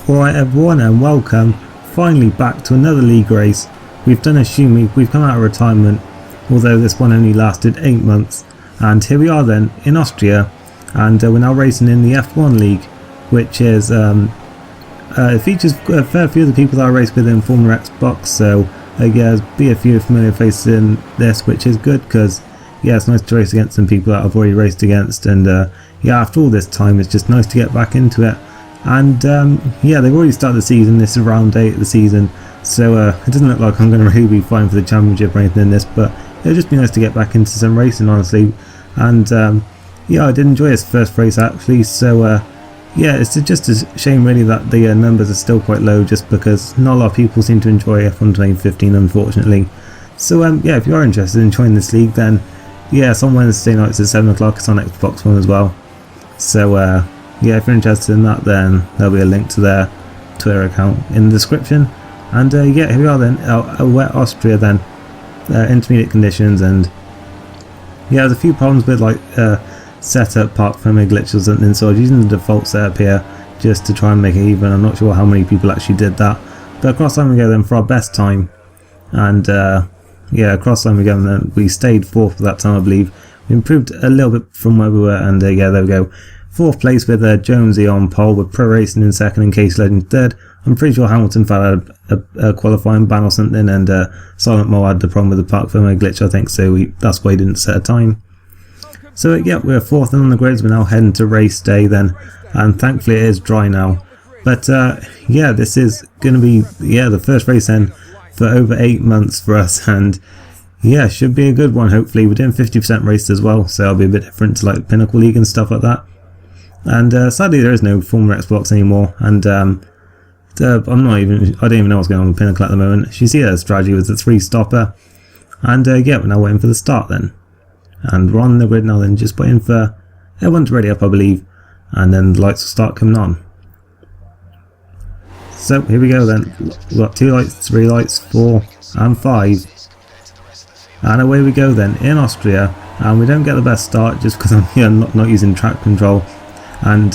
Alright everyone, and welcome finally back to another league race. We've done a shoe week, we've come out of retirement, although this one only lasted 8 months, and here we are then in Austria, and we're now racing in the F1 league, which is it features a fair few of the people that I race with in Formula Xbox, so yeah, be a few familiar faces in this, which is good because yeah, it's nice to race against some people that I've already raced against, and yeah, after all this time it's just nice to get back into it. And yeah, they've already started the season. This is round 8 of the season, so it doesn't look like I'm going to really be fighting for the championship or anything in this, but it'll just be nice to get back into some racing, honestly. And yeah, I did enjoy this first race actually, so yeah, it's just a shame really that the numbers are still quite low, just because not a lot of people seem to enjoy F1 2015, unfortunately. So yeah, if you are interested in joining this league, then yeah, it's on Wednesday nights at 7 o'clock, it's on Xbox One as well. So yeah, if you're interested in that, then there'll be a link to their Twitter account in the description. And yeah, here we are then, wet Austria then, intermediate conditions, and yeah, there's a few problems with like setup, park firmware glitches or something, so I was using the default setup here just to try and make it even. I'm not sure how many people actually did that, but across time we go then for our best time, and yeah, across time we go, and then we stayed 4th for that time, I believe. We improved a little bit from where we were, and yeah, there we go. 4th place with Jonesy on pole, with Pro Racing in 2nd and Case Legend 3rd. I'm pretty sure Hamilton had a qualifying ban or something, and Silent Mo had the problem with the park firmware glitch, I think, so that's why he didn't set a time. So yeah, we're 4th on the grids. We're now heading to race day then, and thankfully it is dry now. But yeah, this is going to be the first race then for over 8 months for us, and yeah, should be a good one hopefully. We're doing 50% race as well, so it'll be a bit different to like Pinnacle League and stuff like that. And sadly there is no Formula Xbox anymore, and I don't even know what's going on with Pinnacle at the moment. You see her strategy with the 3-stopper, and yeah, we're now waiting for the start then. And we're on the grid now then, just waiting for everyone to ready up, I believe, and then the lights will start coming on. So here we go then, we've got 2 lights, 3 lights, 4 and 5. And away we go then, in Austria, and we don't get the best start just because I'm here not using track control. And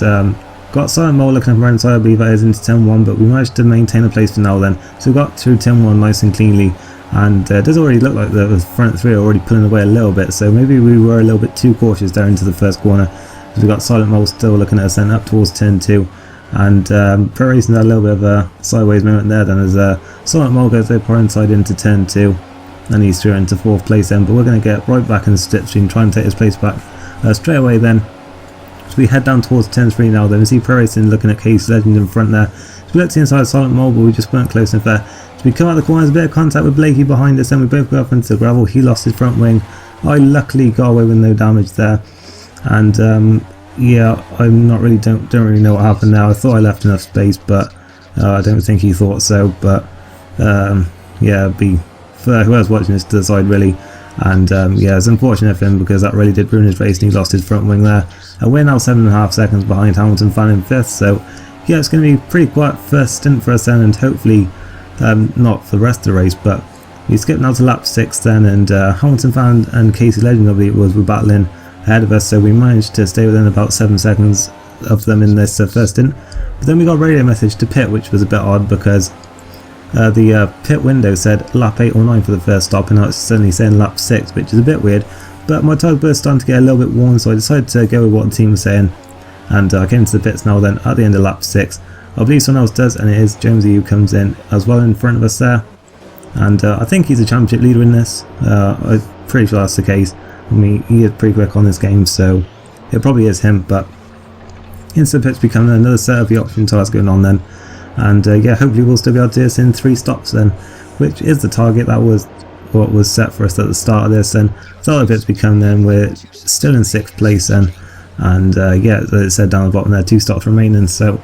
got Silent Mo looking up around inside, I believe that is into turn 1, but we managed to maintain a place for now then. So we got through turn 1 nice and cleanly, and it does already look like the front 3 are already pulling away a little bit, so maybe we were a little bit too cautious there into the first corner. So we got Silent Mo still looking at us then up towards turn 2, and Pro Racing had a little bit of a sideways moment there then, as Silent Mo goes there far inside into turn 2, and he's through into 4th place then, but we're going to get right back in the slipstream and try and take his place back straight away then. So we head down towards turn 3 now then. We see Pro Racing looking at Case Legend in front there. So we looked inside Silent Mo, but we just weren't close enough there. So we come out the corner, there's a bit of contact with Blakey behind us, then we both go up into the gravel. He lost his front wing. I luckily got away with no damage there. And yeah, I'm not really don't really know what happened now. I thought I left enough space, but I don't think he thought so. But yeah, it'd be for whoever's watching this to the side really. And yeah, it's unfortunate for him because that really did ruin his race, and he lost his front wing there. And we're now 7.5 seconds behind Hamilton fan in 5th, so yeah, it's going to be a pretty quiet first stint for us then, and hopefully not for the rest of the race. But we skipped now to lap 6 then, and Hamilton fan and Casey Legend, I believe it was, were battling ahead of us, so we managed to stay within about 7 seconds of them in this first stint. But then we got a radio message to pit, which was a bit odd because the pit window said lap 8 or 9 for the first stop, and now it's suddenly saying lap 6, which is a bit weird. But my tyres were starting to get a little bit worn, so I decided to go with what the team was saying, and I came to the pits now then at the end of lap 6. I believe someone else does, and it is Jonesy who comes in as well in front of us there, and I think he's a championship leader in this. I'm pretty sure that's the case. I mean, he is pretty quick on this game, so it probably is him. But into the pits becoming another set of the option tyres going on then. And yeah, hopefully we'll still be able to do this in 3 stops then, which is the target. That was what was set for us at the start of this. And so the pits become then, we're still in 6th place then, and yeah, as it said down the bottom there, 2 stops remaining. So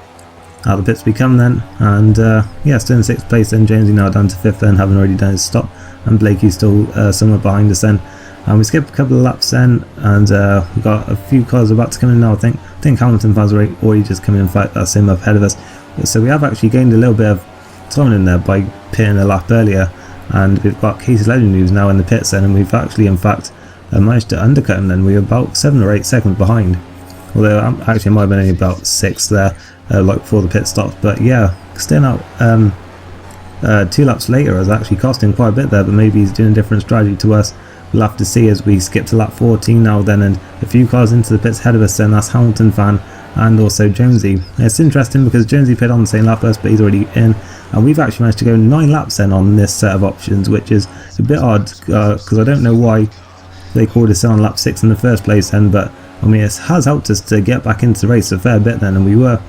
out the pits become then, and yeah, still in 6th place then. Jamesy now down to 5th then, having already done his stop, and Blakey's still somewhere behind us then. And we skipped a couple of laps then, and we've got a few cars about to come in now. I think Hamilton fans are already just coming in. Fact, that's him up ahead of us. So we have actually gained a little bit of time in there by pitting a lap earlier, and we've got Casey Legend who's now in the pits then, and we've actually in fact managed to undercut him then. We were about 7 or 8 seconds behind, although actually it might have been only about 6 there. like before the pit stops. But yeah, staying out 2 laps later is actually costing quite a bit there, but maybe he's doing a different strategy to us. We'll have to see as we skip to lap 14 now then, and a few cars into the pits ahead of us then. That's Hamilton fan and also Jonesy. It's interesting because Jonesy pit on the same lap as us, but he's already in, and we've actually managed to go 9 laps then on this set of options, which is a bit odd because I don't know why they called us in on lap 6 in the first place then, but I mean it has helped us to get back into the race a fair bit then, and we were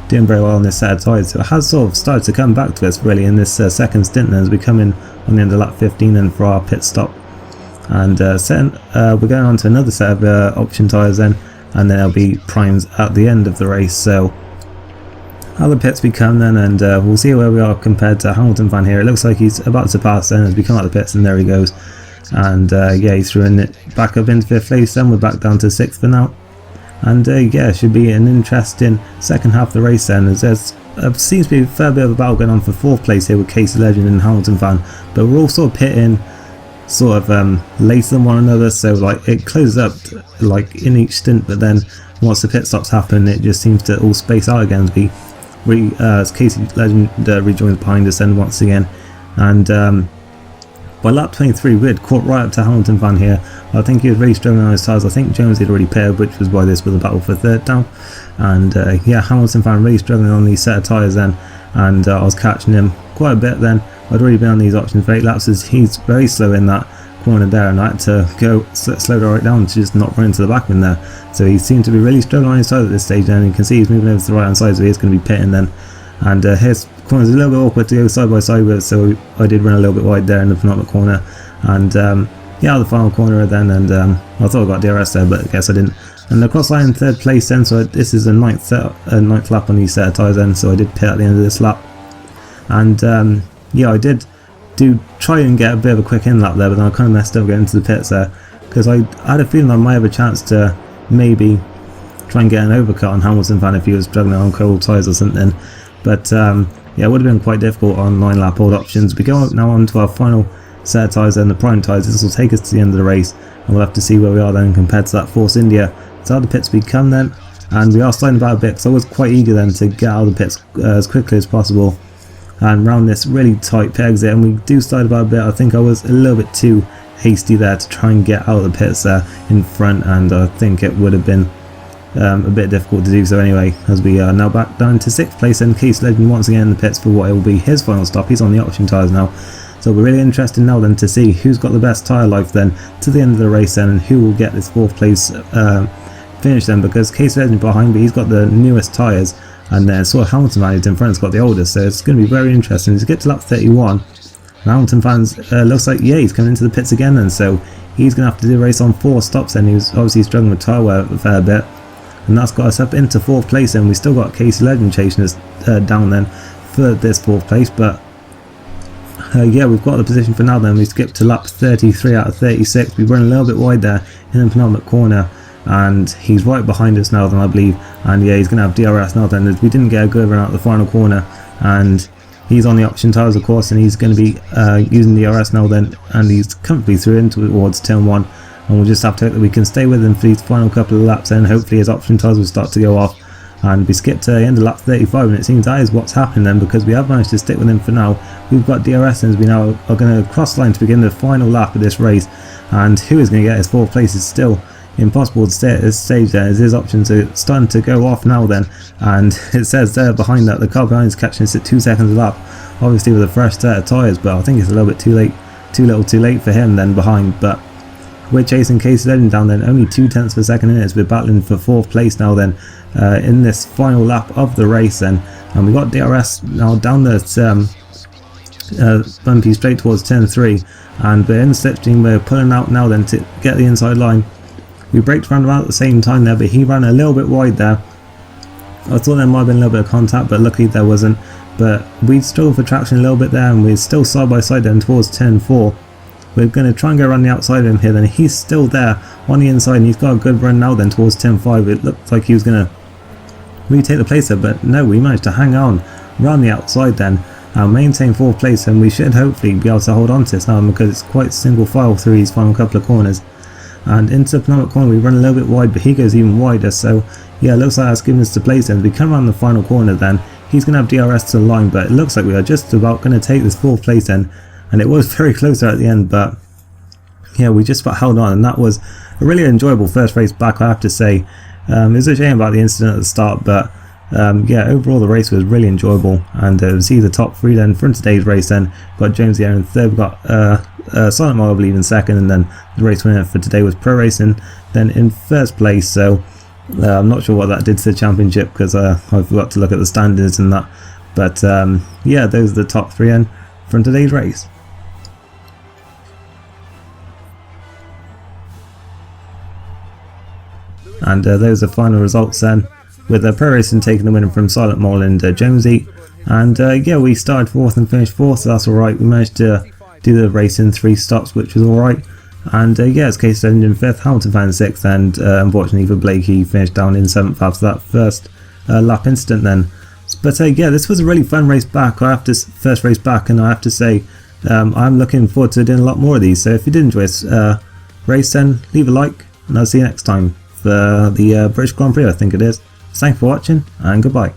doing very well on this set of tyres, so it has sort of started to come back to us really in this second stint then, as we come in on the end of lap 15 then for our pit stop. And we're going on to another set of option tyres then, and then there'll be primes at the end of the race. So how the pits we come then, and we'll see where we are compared to Hamilton fan here. It looks like he's about to pass then as we come out the pits, and there he goes. And yeah, he's throwing it back up into 5th place then. We're back down to 6th for now. And yeah, it should be an interesting second half of the race then, as there's seems to be a fair bit of a battle going on for 4th place here with Casey Legend and Hamilton fan, but we're all sort of pitting sort of later than one another, so like it closes up like in each stint, but then once the pit stops happen it just seems to all space out again as Casey Legend rejoins behind us then once again. And by lap 23 we had caught right up to Hamilton fan here. I think he was really struggling on his tyres. I think Jones had already paired, which was why this was a battle for 3rd down. And yeah, Hamilton fan really struggling on these set of tyres then, and I was catching him quite a bit then. I'd already been on these options for 8 laps as he's very slow in that corner there, and I had to go slow right down to just not run into the back of him there. So he seemed to be really struggling on his side at this stage, and you can see he's moving over to the right hand side, so he's going to be pitting then. And his corner's a little bit awkward to go side by side with, so I did run a little bit wide there in the penultimate corner. And yeah, the final corner then, and I thought I got DRS there, but I guess I didn't. And the cross line 3rd place then, so this is a 9th lap on these set of tyres then, so I did pit at the end of this lap. And yeah, I did try and get a bit of a quick in lap there, but then I kind of messed up getting into the pits there, because I had a feeling I might have a chance to maybe try and get an overcut on Hamilton fan if he was struggling on cold tyres or something. But yeah, it would have been quite difficult on 9 lap old options. We go now on to our final set of tyres and the prime tyres. This will take us to the end of the race, and we'll have to see where we are then compared to that Force India. So how the pits we come then, and we are sliding about a bit, because I was quite eager then to get out of the pits as quickly as possible and round this really tight pit exit, and we do slide about a bit. I think I was a little bit too hasty there to try and get out of the pits there in front, and I think it would have been a bit difficult to do so anyway, as we are now back down to 6th place, and Casey Legend once again in the pits for what will be his final stop. He's on the option tyres now, so we're really interested now then to see who's got the best tyre life then to the end of the race then, and who will get this 4th place finish then, because Casey Legend behind, but he's got the newest tyres, and then sort of Hamilton fan in front has got the oldest, so it's going to be very interesting to get to lap 31. Hamilton fans looks like, yeah, he's coming into the pits again then, so he's going to have to do the race on 4 stops then. He was obviously struggling with tyre wear a fair bit, and that's got us up into 4th place, and we still got Casey Legend chasing us down then for this 4th place. But yeah, we've got the position for now then. We skip to lap 33 out of 36. We run a little bit wide there in the penultimate corner, and he's right behind us now then, I believe. And yeah, he's going to have DRS now then, as we didn't get a good run out the final corner, and he's on the option tyres of course, and he's going to be using DRS now then, and he's comfortably through in towards turn 1, and we'll just have to hope that we can stay with him for these final couple of laps, and hopefully his option tyres will start to go off. And we skip to the end of lap 35, and it seems that is what's happened then, because we have managed to stick with him for now. We've got DRS, and we now are going to cross the line to begin the final lap of this race, and who is going to get his 4th place is still impossible to stay at this stage there, as his options are starting to go off now then, and it says there behind that the car behind is catching us at 2 seconds a lap, obviously with a fresh set of tyres, but I think it's a little bit too late for him then behind. But we're chasing Casey Legend down then, only 0.2 of a second in it, as we're battling for 4th place now then in this final lap of the race then, and we got DRS now down the bumpy straight towards turn 3, and we're in the slipstream. We're pulling out now then to get the inside line. We braked round about at the same time there, but he ran a little bit wide there. I thought there might have been a little bit of contact, but luckily there wasn't. But we struggled for traction a little bit there, and we're still side by side then towards turn 4. We're going to try and go around the outside of him here then. He's still there on the inside, and he's got a good run now then towards turn 5. It looked like he was going to retake the place there, but no, we managed to hang on around the outside then and maintain 4th place, and we should hopefully be able to hold on to this now, because it's quite single file through these final couple of corners. and into the penultimate corner we run a little bit wide, but he goes even wider, so yeah, it looks like that's giving us the place end. We come around the final corner then, he's going to have DRS to the line, but it looks like we are just about going to take this 4th place end, and it was very close there at the end, but yeah, we just about held on, and that was a really enjoyable first race back, I have to say. It was a shame about the incident at the start, but yeah, overall the race was really enjoyable, and it was either top 3 then from today's race. Then got James here in 3rd, we got Silent Mile I believe in 2nd, and then the race winner for today was Pro Racing then in 1st place. So I'm not sure what that did to the championship, because I forgot to look at the standards and that, but yeah, those are the top 3 then from today's race. And those are the final results then, with Pro Racing taking the winner from Silent Mole and Jonesy. And yeah, we started 4th and finished 4th, so that's alright. We managed to do the race in 3 stops, which was alright. And yeah, it's Case ended in 5th, Hamilton found 6th, and unfortunately for Blake, he finished down in 7th after that first lap incident then. But yeah, this was a really fun race back. First race back, and I have to say, I'm looking forward to doing a lot more of these. So if you did enjoy this race, then leave a like, and I'll see you next time for the British Grand Prix, I think it is. Thanks for watching, and goodbye.